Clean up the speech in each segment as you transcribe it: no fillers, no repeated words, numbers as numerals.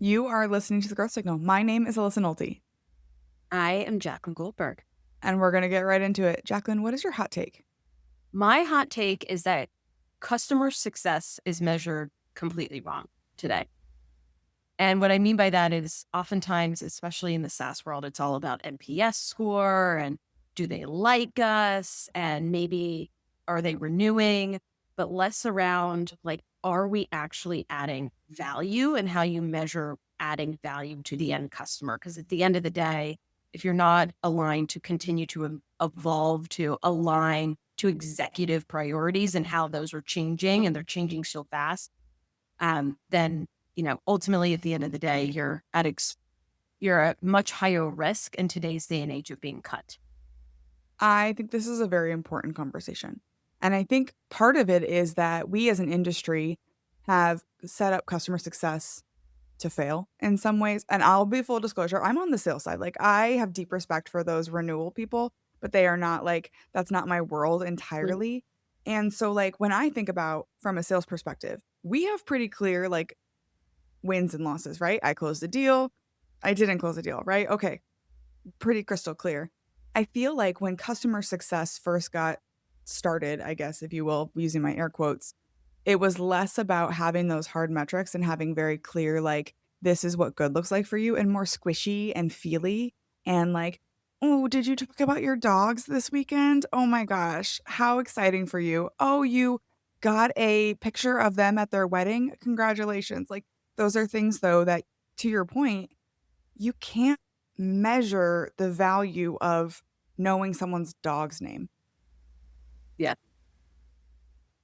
You are listening to The Growth Signal. My name is Alyssa and Nolte, I am Jacquelyn Goldberg. and we're going to get right into it. Jacquelyn, what is your hot take? My hot take is that customer success is measured completely wrong today. And what I mean by that is oftentimes, especially in the SaaS world, it's all about NPS score and do they like us? And maybe are they renewing? But less around like, are we actually adding value and how you measure adding value to the end customer? Because at the end of the day, if you're not aligned to continue to evolve, to align to executive priorities and how those are changing and they're changing so fast, then ultimately at the end of the day, you're at much higher risk in today's day and age of being cut. I think this is a very important conversation. And I think part of it is that we as an industry have set up customer success to fail in some ways. And I'll be full disclosure, I'm on the sales side. Like, I have deep respect for those renewal people, but they are not like, that's not my world Mm. entirely. And so, like, when I think about from a sales perspective, we have pretty clear, like, wins and losses, right? I closed a deal. I didn't close a deal, right? Okay. Pretty crystal clear. I feel like when customer success first got started, I guess, if you will, using my air quotes, it was less about having those hard metrics and having very clear, like, this is what good looks like for you, and more squishy and feely. And like, oh, did you talk about your dogs this weekend? Oh my gosh, how exciting for you. Oh, you got a picture of them at their wedding. Congratulations. Like, those are things, though, that to your point, you can't measure the value of knowing someone's dog's name. Yeah.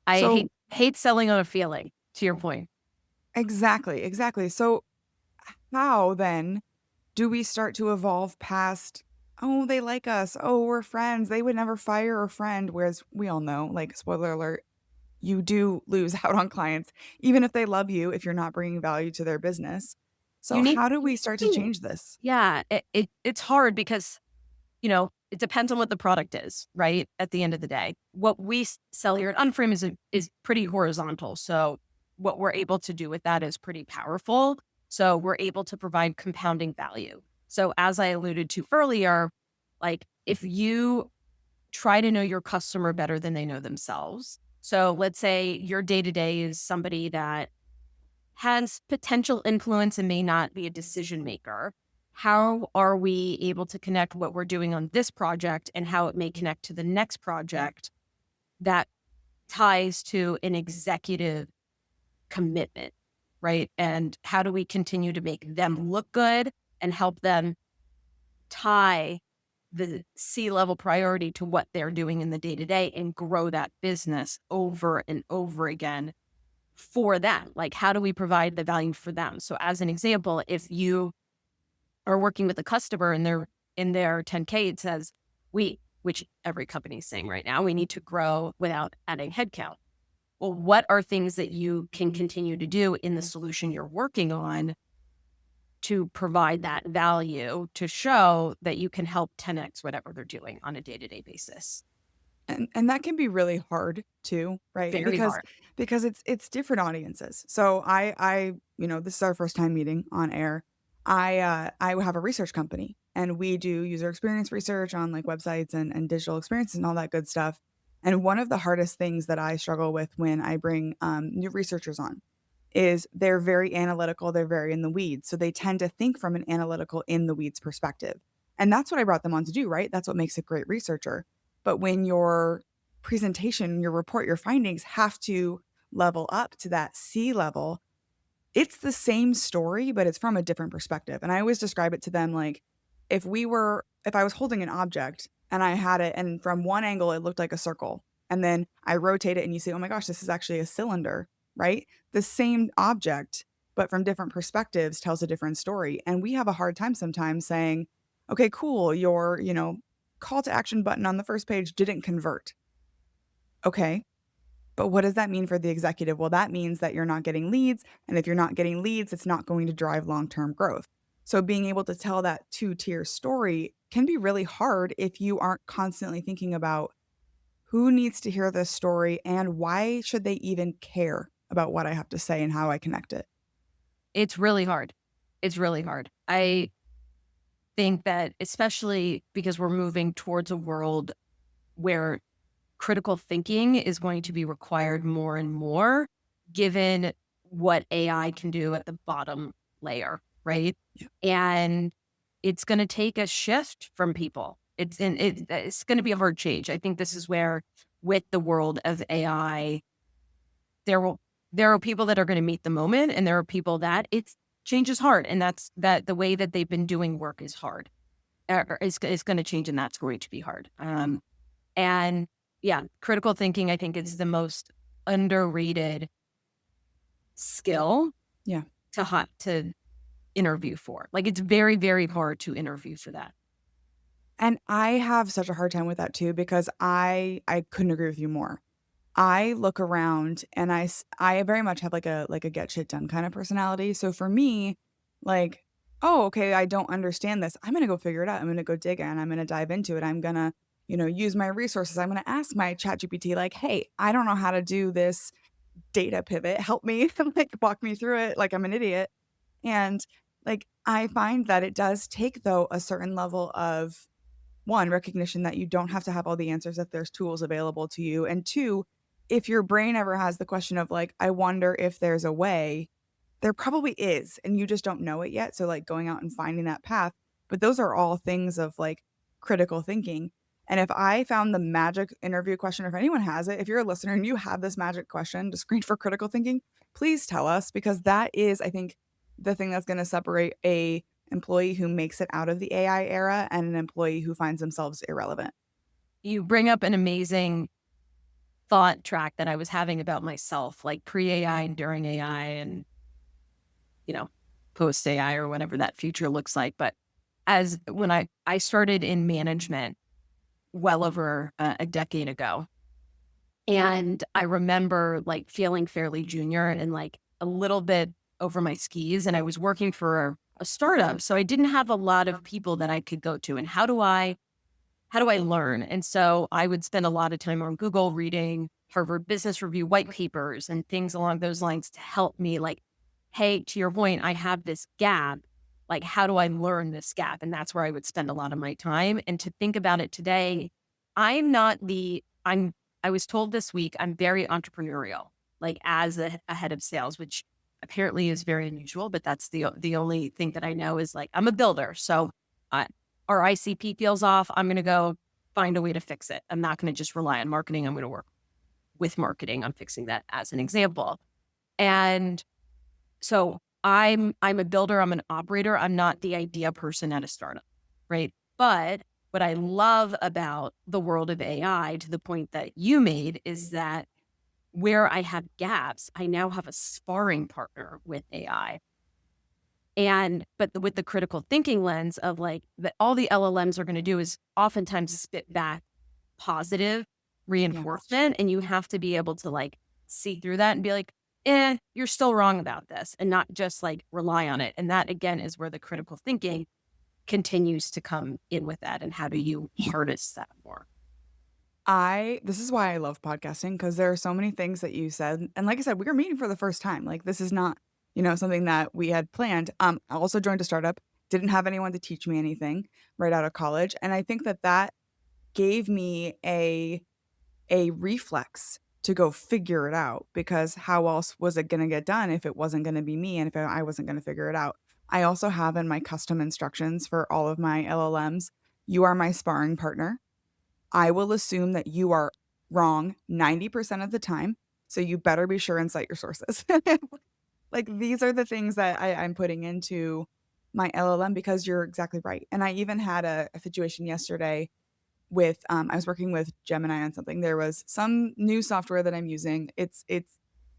I So hate selling on a feeling, to your point. exactly, exactly. So how then do we start to evolve past, oh, they like us, oh, we're friends, they would never fire a friend, whereas we all know, like, spoiler alert, you do lose out on clients, even if they love you, if you're not bringing value to their business. So You need, how do we start to change this? yeah, it's hard because, it depends on what the product is, right? At the end of the day, what we sell here at Unframe is pretty horizontal. So what we're able to do with that is pretty powerful. So we're able to provide compounding value. So as I alluded to earlier, like if you try to know your customer better than they know themselves. So let's say your day to day is somebody that has potential influence and may not be a decision maker. How are we able to connect what we're doing on this project and how it may connect to the next project that ties to an executive commitment, right? And how do we continue to make them look good and help them tie the C-level priority to what they're doing in the day to day and grow that business over and over again for them? Like, how do we provide the value for them? So, as an example, if you are working with a customer and they're in their 10K, it says, which every company is saying right now, we need to grow without adding headcount. Well, what are things that you can continue to do in the solution you're working on to provide that value to show that you can help 10x whatever they're doing on a day-to-day basis? And that can be really hard too, right? Very Because hard. it's different audiences. So this is our first time meeting on air. I have a research company and we do user experience research on like websites and digital experiences and all that good stuff. And one of the hardest things that I struggle with when I bring new researchers on is they're very analytical, they're very in the weeds. So they tend to think from an analytical in the weeds perspective. And that's what I brought them on to do, right? That's what makes a great researcher. But when your presentation, your report, your findings have to level up to that C level, it's the same story, but it's from a different perspective. And I always describe it to them like if I was holding an object and I had it, and from one angle it looked like a circle, and then I rotate it and you say, oh my gosh, this is actually a cylinder, right? The same object, but from different perspectives tells a different story. And we have a hard time sometimes saying, okay, cool, your, call to action button on the first page didn't convert. Okay, but what does that mean for the executive? Well, that means that you're not getting leads. And if you're not getting leads, it's not going to drive long term growth. So, being able to tell that two-tier story can be really hard if you aren't constantly thinking about who needs to hear this story and why should they even care about what I have to say and how I connect it. It's really hard. It's really hard. I think that especially because we're moving towards a world where critical thinking is going to be required more and more, given what AI can do at the bottom layer, right? Yeah. And it's going to take a shift from people. It's going to be a hard change. I think this is where, with the world of AI, there will there are people that are going to meet the moment, and there are people that it's change is hard, and that's that the way that they've been doing work is hard, or is going to change, and that's going to be hard. And yeah, critical thinking, I think, is the most underrated skill Yeah. to interview for. Like, it's very, very hard to interview for that. And I have such a hard time with that too because I couldn't agree with you more. I look around and I very much have like a get shit done kind of personality. So for me, like, oh, okay, I don't understand this. I'm gonna go figure it out. I'm gonna go dig in. I'm gonna dive into it. I'm gonna, use my resources. I'm gonna ask my chat GPT like, hey, I don't know how to do this data pivot. Help me, like walk me through it. Like I'm an idiot. And like I find that it does take though a certain level of one, recognition that you don't have to have all the answers, that there's tools available to you. And two, if your brain ever has the question of like, I wonder if there's a way, there probably is, and you just don't know it yet. So like going out and finding that path. But those are all things of like critical thinking. And if I found the magic interview question, or if anyone has it, if you're a listener and you have this magic question to screen for critical thinking, please tell us because that is, I think, the thing that's going to separate a employee who makes it out of the AI era and an employee who finds themselves irrelevant. You bring up an amazing thought track that I was having about myself, like pre-AI and during AI and, you know, post AI or whatever that future looks like. But as when I started in management well over a decade ago, and I remember like feeling fairly junior and like a little bit over my skis, and I was working for a startup. So I didn't have a lot of people that I could go to. And how do I learn? And so I would spend a lot of time on Google reading Harvard Business Review white papers and things along those lines to help me like, hey, to your point, I have this gap. Like, how do I learn this gap? And that's where I would spend a lot of my time. And to think about it today, I'm not the, I'm, I was told this week, I'm very entrepreneurial, like as a head of sales, which apparently is very unusual, but that's the only thing that I know is like, I'm a builder. So our ICP feels off. I'm going to go find a way to fix it. I'm not going to just rely on marketing. I'm going to work with marketing on fixing that as an example. And so I'm a builder, I'm an operator, I'm not the idea person at a startup, right? But what I love about the world of AI, to the point that you made, is that where I have gaps, I now have a sparring partner with AI. But with the critical thinking lens of like that all the LLMs are going to do is oftentimes spit back positive Yeah. reinforcement. And you have to be able to like see through that and be like, you're still wrong about this, and not just like rely on it. And that again is where the critical thinking continues to come in with that. And how do you harness that more? This is why I love podcasting because there are so many things that you said. And like I said, we were meeting for the first time. Like this is not, something that we had planned. I also joined a startup, didn't have anyone to teach me anything right out of college. And I think that that gave me a reflex to go figure it out because how else was it going to get done if it wasn't going to be me and if I wasn't going to figure it out. I also have in my custom instructions for all of my LLMs, you are my sparring partner. I will assume that you are wrong 90% of the time. So you better be sure and cite your sources. Like these are the things that I'm putting into my LLM because you're exactly right. And I even had a situation yesterday with I was working with Gemini on something. There was some new software that I'm using. It's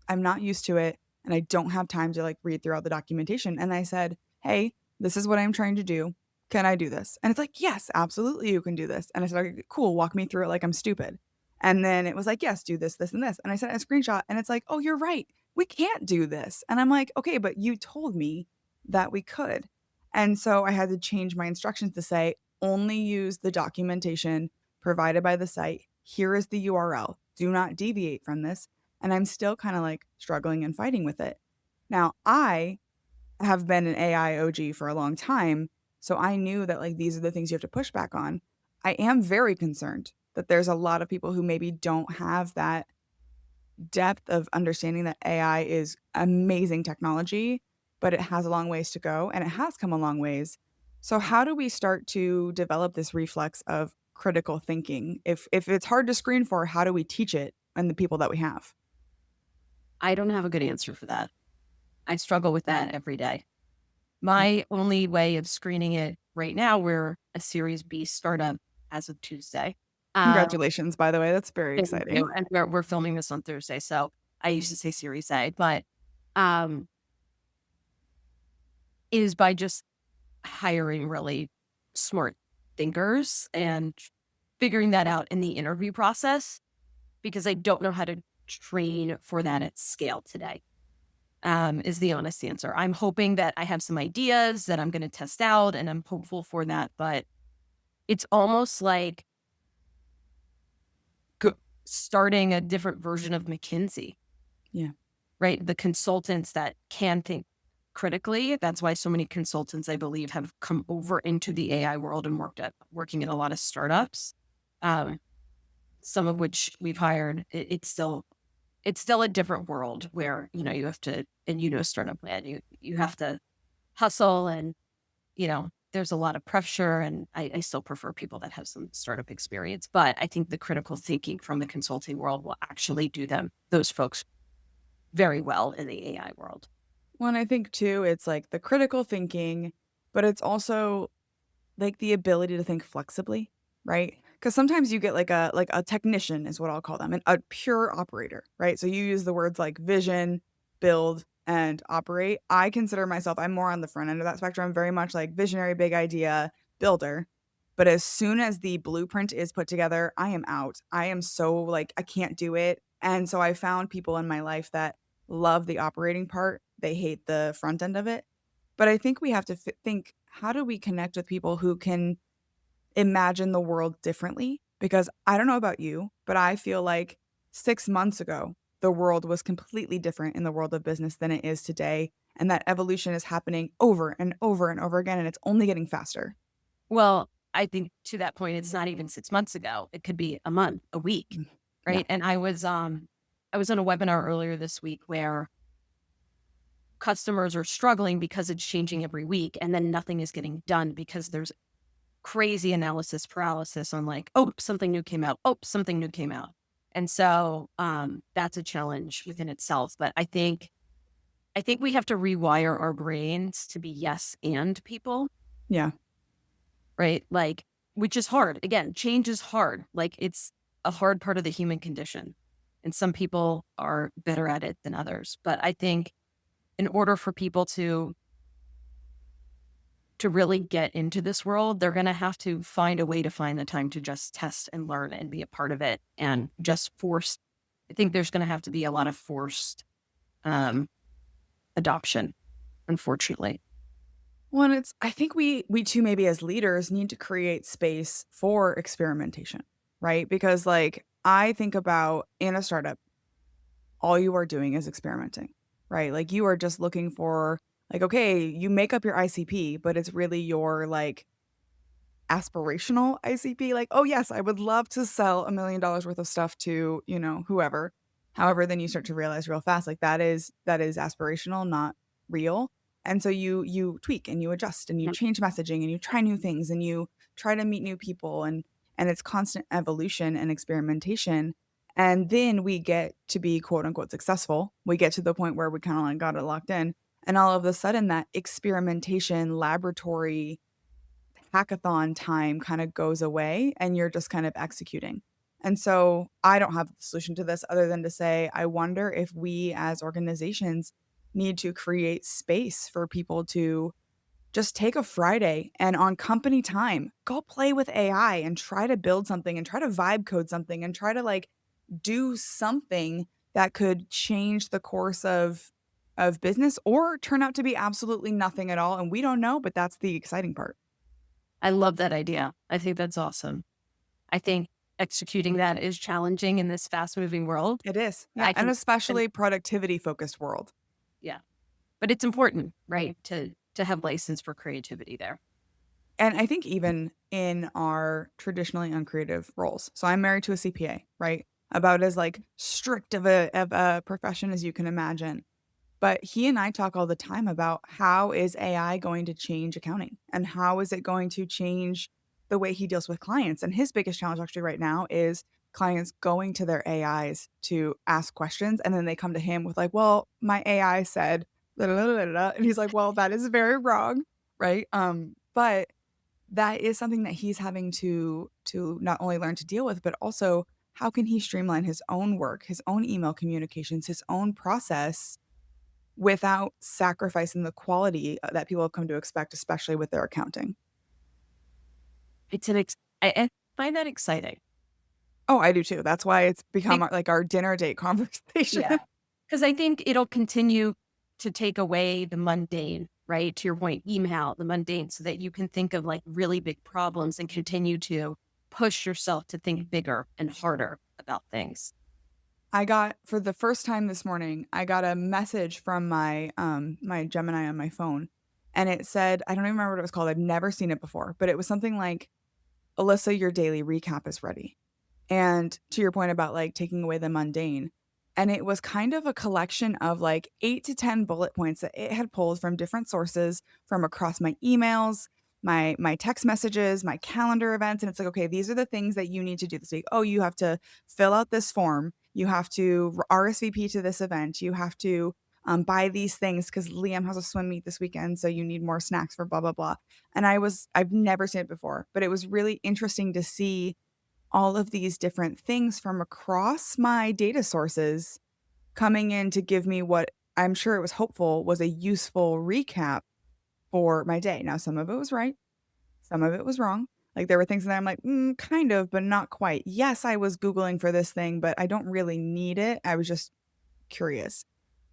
I'm not used to it and I don't have time to like read through all the documentation. And I said, "Hey, this is what I'm trying to do. Can I do this?" And it's like, "Yes, absolutely you can do this." And I said, "Okay, cool, walk me through it like I'm stupid." And then it was like, "Yes, do this, this, and this." And I sent a screenshot and it's like, "Oh, you're right. We can't do this." And I'm like, "Okay, but you told me that we could." And so I had to change my instructions to say, only use the documentation provided by the site. Here is the URL. Do not deviate from this. And I'm still kind of like struggling and fighting with it. Now, I have been an AI OG for a long time. So I knew that like these are the things you have to push back on. I am very concerned that there's a lot of people who maybe don't have that depth of understanding that AI is amazing technology, but it has a long ways to go and it has come a long ways. So how do we start to develop this reflex of critical thinking? If it's hard to screen for, how do we teach it and the people that we have? I don't have a good answer for that. I struggle with that every day. My only way of screening it right now, we're a Series B startup as of Tuesday. Um, Congratulations, by the way. That's very Thank exciting. you. And we're filming this on Thursday, so I used to say Series A, but um, is by just hiring really smart thinkers and figuring that out in the interview process because I don't know how to train for that at scale today. Is the honest answer. I'm hoping that I have some ideas that I'm going to test out, and I'm hopeful for that. But it's almost like starting a different version of McKinsey, Yeah. right? The consultants that can think critically. That's why so many consultants, I believe, have come over into the AI world and working at a lot of startups. Um, some of which we've hired. It's still a different world where you have to, and startup land. You have to hustle, and there's a lot of pressure, and I still prefer people that have some startup experience. But I think the critical thinking from the consulting world will actually do those folks very well in the AI world. Well, and I think too, it's like the critical thinking, but it's also like the ability to think flexibly, right? Because sometimes you get like a technician is what I'll call them, and a pure operator, right? So you use the words like vision, build, and operate. I consider myself, I'm more on the front end of that spectrum. I'm very much like visionary, big idea, builder. But as soon as the blueprint is put together, I am out. I am so like, I can't do it. And so I found people in my life that love the operating part. They hate the front end of it. But I think we have to think, how do we connect with people who can imagine the world differently? Because I don't know about you, but I feel like 6 months ago, the world was completely different in the world of business than it is today. And that evolution is happening over and over and over again, and it's only getting faster. Well, I think to that point, it's not even 6 months ago. It could be a month, a week, Mm. Yeah. right? And I was on a webinar earlier this week where customers are struggling because it's changing every week, and then nothing is getting done because there's crazy analysis paralysis on like, oh, something new came out. Oh, something new came out. And so that's a challenge within itself. But I think we have to rewire our brains to be yes and people, Yeah. right? Like, which is hard. Again, change is hard. Like, it's a hard part of the human condition. And some people are better at it than others. But I think in order for people to really get into this world, they're going to have to find a way to find the time to just test and learn and be a part of it and just force. I think there's going to have to be a lot of forced um, adoption, unfortunately. Well, and it's I think we too maybe as leaders need to create space for experimentation, right? Because like I think about in a startup, all you are doing is experimenting, right? Like you are just looking for like okay, you make up your ICP, but it's really your like aspirational ICP, like, "Oh, yes, I would love to sell $1,000,000 worth of stuff to, whoever." However, then you start to realize real fast, like, that is aspirational, not real, and so you tweak and you adjust and you Mm. change messaging and you try new things and you try to meet new people and it's constant evolution and experimentation, and then we get to be quote unquote "successful." We get to the point where we kinda, like, got it locked in, and all of a sudden that experimentation, laboratory hackathon time kind of goes away and you're just kind of executing. And so I don't have a solution to this other than to say, I wonder if we as organizations need to create space for people to just take a Friday and on company time, go play with AI and try to build something and try to vibe code something and try to like do something that could change the course of business or turn out to be absolutely nothing at all. And we don't know, but that's the exciting part. I love that idea. I think that's awesome. I think executing that is challenging in this fast moving world. It is. Yeah, I and can, and especially productivity-focused world. yeah, But it's important, right, to have license for creativity there. And I think even in our traditionally uncreative roles. So I'm married to a CPA, right? About as like strict of a profession as you can imagine. But he and I talk all the time about how is AI going to change accounting and how is it going to change the way he deals with clients. And his biggest challenge actually right now is clients going to their AIs to ask questions and then they come to him with like, "Well, my AI said da, da, da, da, da," and he's like, "Well, that is very wrong." Right? But that is something that he's having to not only learn to deal with, but also how can he streamline his own work, his own email communications, his own process without sacrificing the quality that people have come to expect, especially with their accounting. It's an I find that exciting. Oh, I do too. That's why it's become Be our, like our dinner date conversation. Yeah. 'Cause I think it'll continue to take away the mundane, right? To your point, email, the mundane, so that you can think of like really big problems and continue to push yourself to think bigger and harder about things. I got for the first time this morning, I got a message from my Gemini on my phone and it said, I don't even remember what it was called. I've never seen it before, but it was something like, "Alyssa, your daily recap is ready." And to your point about, like, taking away the mundane, and it was kind of a collection of, like, 8 to 10 bullet points that it had pulled from different sources from across my emails, my text messages, my calendar events, and it's like, "Okay, these are the things that you need to do this week. Oh, you have to fill out this form. You have to RSVP to this event. You have to, buy these things because Liam has a swim meet this weekend, so you need more snacks for blah, blah, blah." And I've never seen it before, but it was really interesting to see all of these different things from across my data sources coming in to give me what I'm sure it was hopeful was a useful recap for my day. Now, some of it was right, some of it was wrong. Like there were things that I'm like, kind of, but not quite. Yes, I was Googling for this thing, but I don't really need it. I was just curious.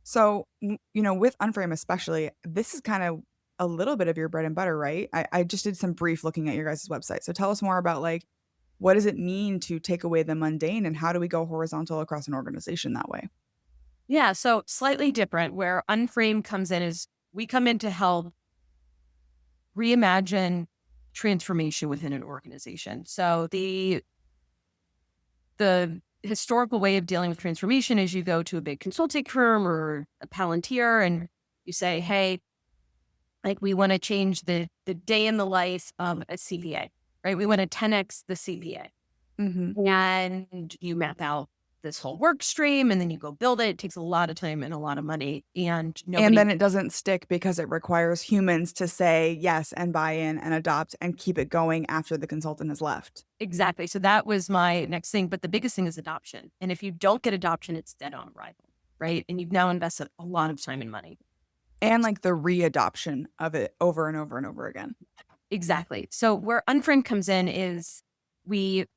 So, with Unframe especially, this is kind of a little bit of your bread and butter, right? I just did some brief looking at your guys' website. So tell us more about like what does it mean to take away the mundane and how do we go horizontal across an organization that way? Yeah, so slightly different where Unframe comes in is we come in to help reimagine transformation within an organization. So the historical way of dealing with transformation is you go to a big consulting firm or a Palantir and you say, hey, like we want to change the day in the life of a CPA, right? We want to 10x the CPA. Mhm. And you map out this whole work stream and then you go build it. It takes a lot of time and a lot of money. And And nobody then it doesn't stick because it requires humans to say yes and buy in and adopt and keep it going after the consultant has left. exactly. So that was my next thing. But the biggest thing is adoption. And if you don't get adoption, it's dead on arrival, right? And you've now invested a lot of time and money. And like the readoption of it over and over and over again. Exactly. So where Unfriend comes in is we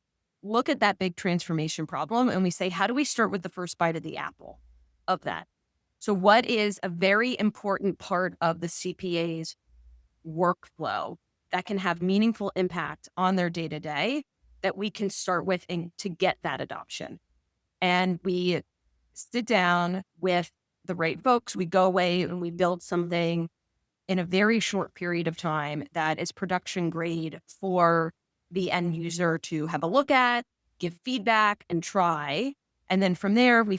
look at that big transformation problem and we say, how do we start with the first bite of the apple of that? So what is a very important part of the CPA's workflow that can have meaningful impact on their day to day that we can start with and to get that adoption? And we sit down with the right folks. We go away and we build something in a very short period of time that is production grade for the end user to have a look at, give feedback, and try. And then from there, we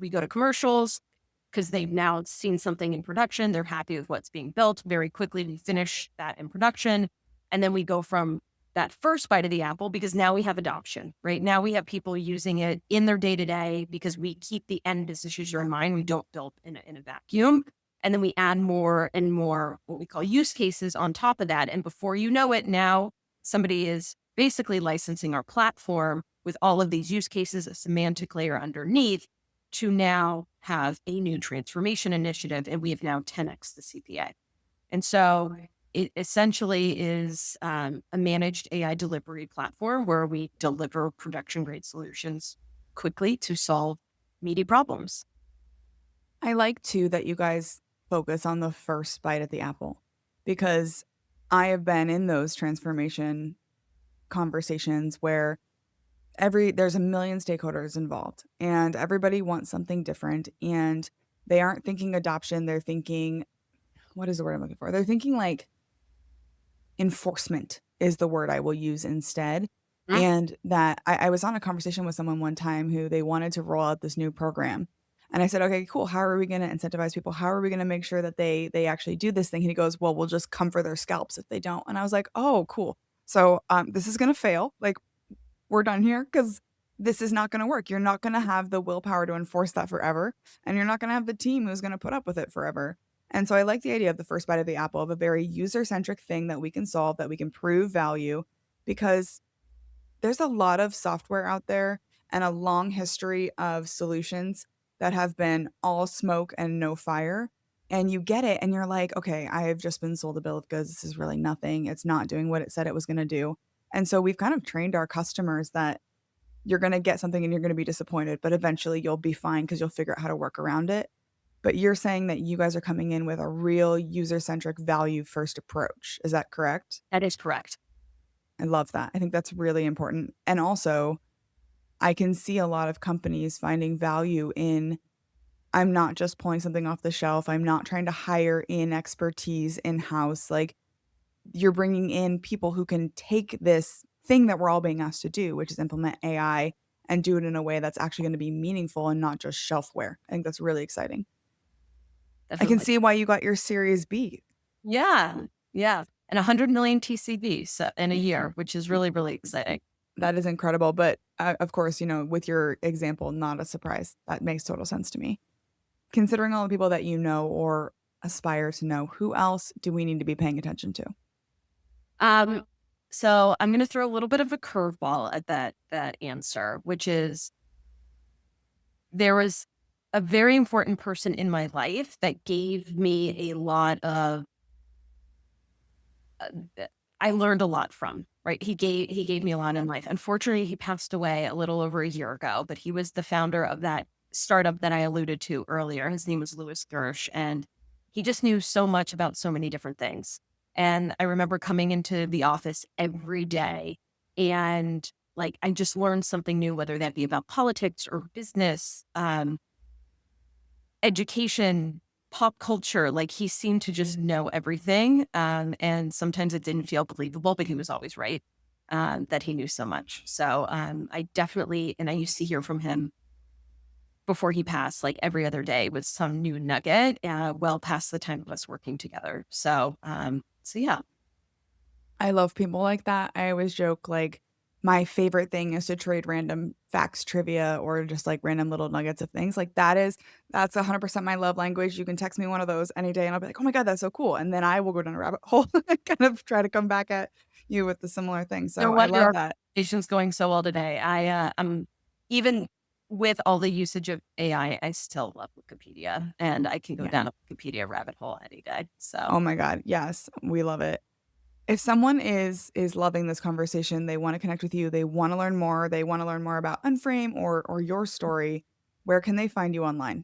go to commercials because they've now seen something in production. They're happy with what's being built. Very quickly, we finish that in production. And then we go from that first bite of the apple because now we have adoption, right? Now we have people using it in their day to day because we keep the end business user in mind. We don't build in a vacuum. And then we add more and more what we call use cases on top of that. And before you know it, now somebody is basically licensing our platform with all of these use cases, a semantic layer underneath to now have a new transformation initiative. And we have now 10x the CPA. And so it essentially is a managed AI delivery platform where we deliver production grade solutions quickly to solve meaty problems. I like too that you guys focus on the first bite at the apple because I have been in those transformation conversations where there's a million stakeholders involved and everybody wants something different and They aren't thinking adoption. They're thinking, what is the word I'm looking for? They're thinking like enforcement is the word I will use instead. Mm. And that I was on a conversation with someone one time who they wanted to roll out this new program. And I said, okay, cool. How are we going to incentivize people? How are we going to make sure that they actually do this thing? And he goes, well, we'll just come for their scalps if they don't. And I was like, oh, cool. So this is going to fail. Like, we're done here because this is not going to work. You're not going to have the willpower to enforce that forever. And you're not going to have the team who's going to put up with it forever. And so I like the idea of the first bite of the apple of a very user centric thing that we can solve, that we can prove value, because there's a lot of software out there and a long history of solutions that have been all smoke and no fire. And you get it and you're like, okay, I have just been sold a bill of goods. This is really nothing. It's not doing what it said it was going to do. And so we've kind of trained our customers that you're going to get something and you're going to be disappointed, but eventually you'll be fine because you'll figure out how to work around it. But you're saying that you guys are coming in with a real user centric value first approach. Is that correct? That is correct. I love that. I think that's really important. And also, I can see a lot of companies finding value in, I'm not just pulling something off the shelf. I'm not trying to hire in expertise in house. Like, you're bringing in people who can take this thing that we're all being asked to do, which is implement AI and do it in a way that's actually going to be meaningful and not just shelfware. I think that's really exciting. I can Definitely. see why you got your Series B. Yeah. Yeah. And 100 million TCV in a year, which is really, really exciting. That is incredible. But of course, with your example, not a surprise. That makes total sense to me. Considering all the people that you know or aspire to know, who else do we need to be paying attention to? So I'm going to throw a little bit of a curveball at that answer, which is there was a very important person in my life that gave me a lot of I learned a lot from, right? He gave me a lot in life. Unfortunately, he passed away a little over a year ago, but he was the founder of that startup that I alluded to earlier. His name was Louis Gersh, and he just knew so much about so many different things. And I remember coming into the office every day and like I just learned something new, whether that be about politics or business, education, pop culture. Like he seemed to just know everything. And sometimes it didn't feel believable, but he was always right, that he knew so much. So I definitely, and I used to hear from him before he passed, like every other day with some new nugget, well past the time of us working together. So yeah. I love people like that. I always joke, like, my favorite thing is to trade random facts, trivia, or just like random little nuggets of things. Like that's 100% my love language. You can text me one of those any day and I'll be like, oh my God, that's so cool. And then I will go down a rabbit hole and kind of try to come back at you with the similar thing. You know So I what? love Our that. conversation's going so well today. I'm even with all the usage of AI, I still love Wikipedia and I can go Yeah. down a Wikipedia rabbit hole any day. So Oh my God. Yes. We love it. If someone is loving this conversation, they want to connect with you, they want to learn more, they want to learn more about Unframe or your story, where can they find you online?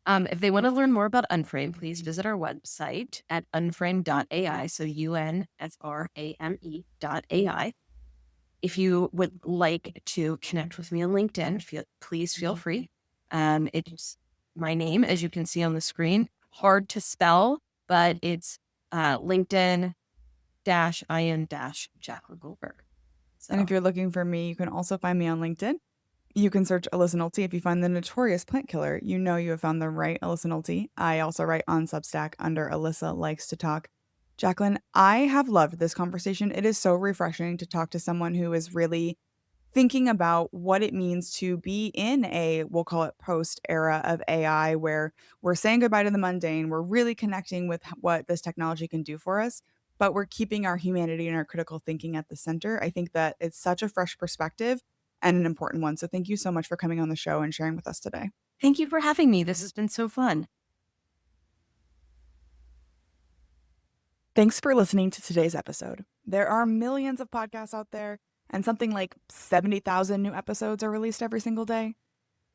if they want to learn more about Unframe, please visit our website at unframe.ai. So UNFRAME.ai. If you would like to connect with me on LinkedIn, please feel free. It's my name, as you can see on the screen, hard to spell, but it's LinkedIn IN Jacquelyn Goldberg. And if So you're looking for me, you can also find me on LinkedIn. You can search Alyssa Nolte. If you find the notorious plant killer, you know you have found the right Alyssa Nolte. I also write on Substack under Alyssa Likes to Talk. Jacquelyn, I have loved this conversation. It is so refreshing to talk to someone who is really thinking about what it means to be in a, we'll call it post era of AI, where we're saying goodbye to the mundane. We're really connecting with what this technology can do for us, but we're keeping our humanity and our critical thinking at the center. I think that it's such a fresh perspective and an important one. So thank you so much for coming on the show and sharing with us today. thank you for having me. This has been so fun. Thanks for listening to today's episode. There are millions of podcasts out there, and something like 70,000 new episodes are released every single day.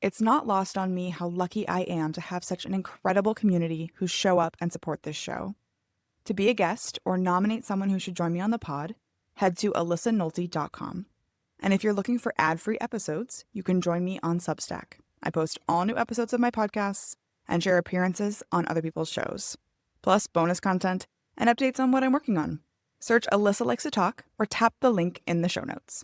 It's not lost on me how lucky I am to have such an incredible community who show up and support this show. To be a guest or nominate someone who should join me on the pod, head to alyssanolte.com. And if you're looking for ad-free episodes, you can join me on Substack. I post all new episodes of my podcasts and share appearances on other people's shows, plus bonus content and updates on what I'm working on. Search Alyssa Likes to Talk or tap the link in the show notes.